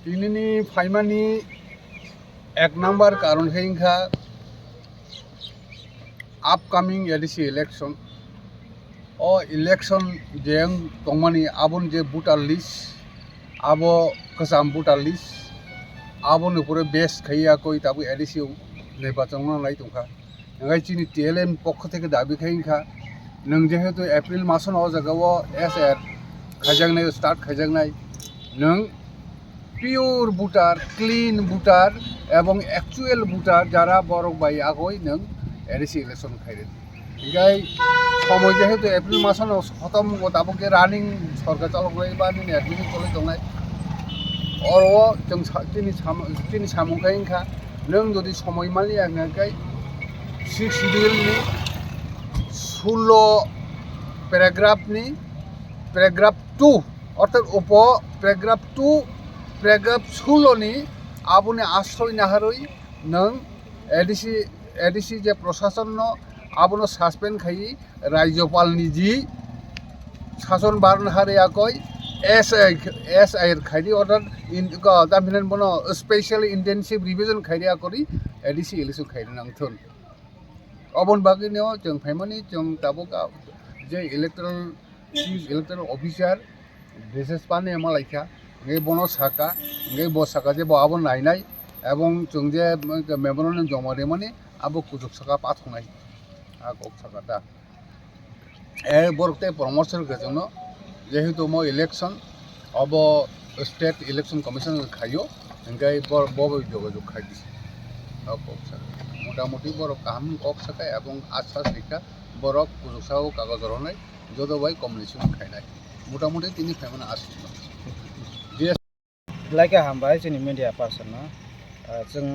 তিনি ফাইমানি এক নাম্বার কারণ হেংখা আপকামিং এডিসি ইলেকশন ইলেকশন যে তংমানি আবন যে ভোটার লিস্ট আবো কসাম ভোটার লিস্ট আবন উপরে বেস খাইয়াকই তাবো এডিসি নির্বাচন নালাই তংখা ওই চিনি টিএলএম পক্ষ থেকে দাবি খাইখা নং যেহেতু এপ্রিল মাসন জায়গাও এসআর খাইजांनाय স্টার্ট খাইजांनाय নং পিওর ভোটার ক্লিন ভোটার এবং অ্যাকচুয়াল ভোটার যারা বরক বাই আগই নং এডিসি ইলেকশন খাইরে ইগাই সময় যেহেতু এপ্রিল মাসন খতম দাবকে রানিং সরকার চালকলাই বা নি এডমিন চলে দंनाय অর जों তিনি সামুখাইখা নং যদি সময় মালি আঙ্গাই 6 শিডিউলনি 16 প্যারাগ্রাফনি প্যারাগ্রাফ 2 অর্থাৎ উপ প্যারাগ্রাফ 2 প্যারাগ্রাফ 16 নি আবনে আশ্রয় নাহারই নং এডিসি যে প্রশাসন আবনো সাসপেন্ড খাই রাজ্যপালনি জি শাসন বারণ হারিয়াকই এস আই খাইদি অর্থাৎ দামিনান বনো স্পেশালি ইন্টেনসিভ রিভিজন খাইরিয়া করি এডিসি ইলেকশন খাইরে নাংথন অবন বাগিনেও जों फाइमानि जों दाबोगा जे इलेक्टोरल अफिसार বিশেষ পানে মালাইখা গে বনো সাকা গে বসাকা যে আবো নাইনাই এবং जों যে মেমোরেন্ডাম জমা দে মানে আবো কুজক সাকা পাথনাই কক সাকা দা বরতে পরামর্শ গজন্য যেহেতু মো election of state election commission খাইও গাই বব যোগাযোগ খাইদিস কক সাকা মোটামুটি বড় কাম কক সাকা এবং আশ্বাস লেখা বড় কুজক সাকা কাগজ রনাই যদবাই কমিউনিকেশন খাইনাই মোটামুটি তিনি ফেমানা আসছিল लाइक हामबाय जोंनि मिडिया पार्सन जों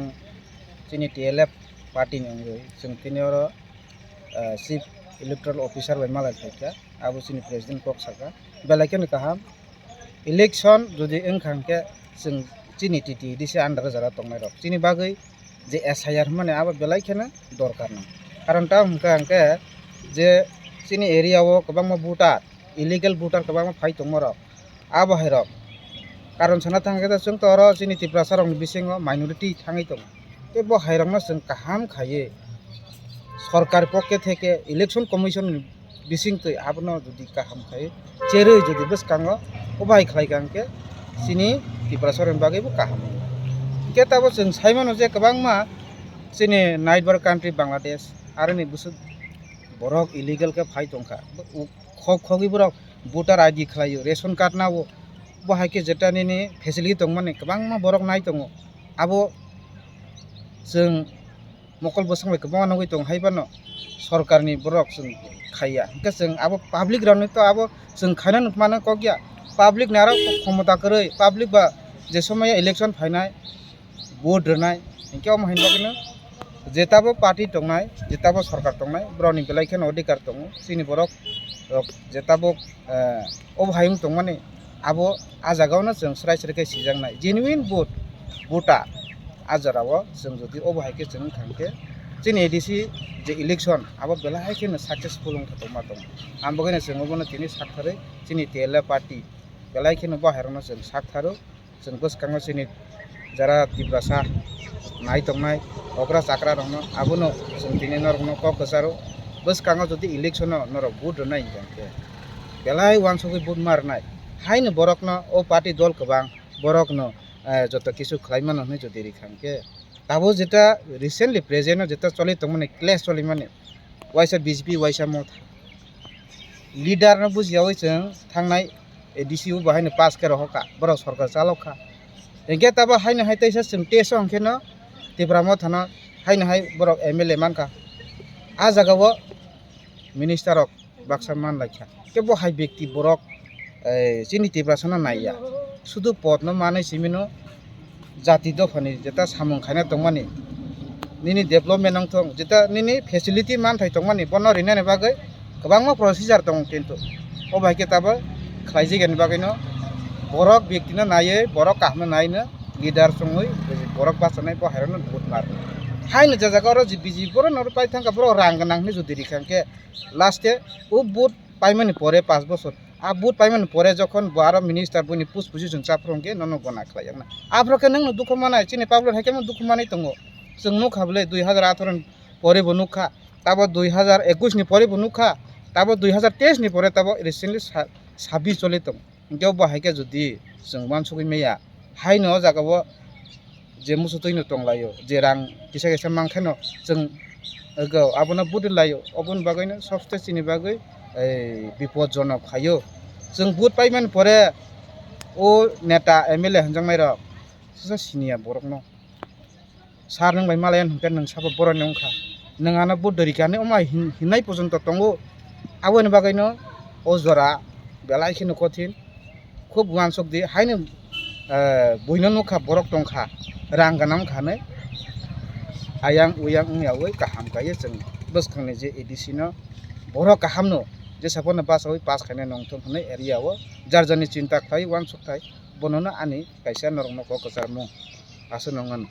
जोंनि टिएलएफ पार्टीनि अनगायै जों तिनियर चिफ इलेक्टोरल अफिसार बाय मालाय फाइका आबो जोंनि प्रेसिडेंट कक साका बेलायखौनो गाहाम इलेक्शन जुदि ओंखांके जों जोंनि टिटि दिसे आन्दार जारा दंनाय रक जोंनि बागै जे एसआईआर माने आबो बेलायखौनो दरकार ना कारण ता हमके जे जोंनि एरियाव गोबां भोटार इलिगेल भोटार गोबां फाइ दंमर आबो हायरक कारण साना थांगे जों तर जोंनि त्रिपुरासारनि बिसिङाव माइनरिटी थाङै दं बे बहायरंनो जों गाहाम खायो सरकार पक्ष থেকে इलेक्शन कमिशन बिसिंखै आबनो जुदि गाहाम खायो जेरै जुदि बसकाङो अबाय खालायगांके जोंनि त्रिपुरासारनि बागैबो गाहाम के ताबो जों साइमानो जे गोबां मा जोंनि नाइबर कान्ट्रि बांलादेश आरो नै बुसु बरक इलिगेल के फाइ दंखा खगि बरक भोटार आईडी खालायो रेशन कार्ड नावो बहायके जेटानि फेसिलिटी दं माने गोबां मा बरक नाय दङ आबो जों मकल बसंबाय गोबां नांगै दं हायबानो सरकारनि बरक जों खाया के जों आबो पाब्लिक रावनो तो आबो जों खायना माने कगिया पाब्लिक नारा क्षमता करै पाब्लिक बा जे समय इलेक्शन फाइनाय भोट होनाय इनके महिनबागनो जेताबो पार्टी दंनाय जेताबो सरकार दंनाय ब्रनि बेलायखन अधिकार दङ जोंनि बरक जेताबो अबहायं दं माने आबो आजागावनो जों स्राय सिजांनाय जेनुइन भोटा आजाराव जों जुदि अबहायके जों थांके जोंनि एडिसि जे इलेक्शन आबो बेलायखनो सक्सेसफुल मा दं आमबगैनो जोंबोनो तिनि साथारै जोंनि टिएलएफ पार्टी बेलायखनो बाहेरनो जों साथारो जों बसकाङो जोंनि जारा त्रिपुरासा नाय दंनाय अग्रा चाक्रा दङ आबोनो जों तिनि नरनो ककसारो बसकाङो जुदि इलेक्शन नर भोट होनाय जांके बेलाय वानसकै भोट मारनाय हायनो बरकनो ओ पार्टी दल गोबां बरकनो যত কিছু খাইমানো হয় যদি রিখাংকে তাবো যেটা রিসেন্টলি প্রেজেন্ট যেটা চলে তো মানে ক্লাস চলে মানে ওয়াইসা বিজেপি ওয়াইসা মত লিডার না বুঝিয়াवै जों थांनाय एडिसिउ बाहायनो पास के रहका बर सरकार चालौखा एगे ताबो हायनो हायतैसा जों टेस अंखेनो तिब्रामो थाना हायनो हाय बर एमएलए मानका आ जागाव मिनिस्टार बाक्सा मान लाखा के बहाय व्यक्ति बरक जोंनि त्रिपुरासना नाया शुद्ध पदनो माने सिमिनो जाति दफानि जेता सामुं खायना दं माने निनि डेभलपमेन्ट नंथं जेता निनि फेसिलिटी मान थाय दं माने बन रिनाने बागै गोबां मा प्रोसिजर दं किन्तु अबायके ताबो खायजिगेन बागैनो बरक व्यक्तिनो नायै बरक काहनो नायनो लिडार सङै बरक बासनाय बहायरनो भोट मार हायनो जाजागारो जि बिजि बर नर पाइ थांका बर रांग नांनि जुदि रिखांके लास्टे उ भोट पाइमानि परे 5 বছর বুট পাইমান পরে যখন বারো মিনিস্টার বইনি পুস পজিশন চাफ्रंगे नन गना खालाय ना आफ्रके नों दुख मानाय चिनि पाब्लिक हाइके दुख मानाय दङ जों नुखाबले 2018 परे बनुखा ताबो 2021 नि परे बनुखा ताबो 2023 नि परे ताबो रिसेंटली 26 चले दङ गेव बाहायके जुदि जों मानसुगै मैया हायनो जागाबो जे मुसु तैनो तंलायो जे रां किसा किसा मांखानो जों गौ आबोना बुदि लायो अबन बागैनो सबस्ते चिनि बागै বিপদজনক খায়ো जों बुट पाइमान परे ओ नेता एमएलए हंजांनाय र सिनिया बरक न सार नों बाय मालायान हंकेन नों साबो बरन नंखा नोंआना बुट दरिकाने अमा हिनाय पर्यन्त तंगो आबोनि बागैनो अजरा बेलायखिनो कथिन खूब वानसक दि हायनो बयनो नखा बरक तंखा रां गानाम खाने आयां उयां उयावै गाहाम गायो जों बसखांनि जे एडिसिनो बरक गाहामनो जे सापन पास खाने नंथों हने एरियाव जारजानि चिंता खाय वान सुथाय बननो आनि कायसा नरम को कसारमु आसो नंगन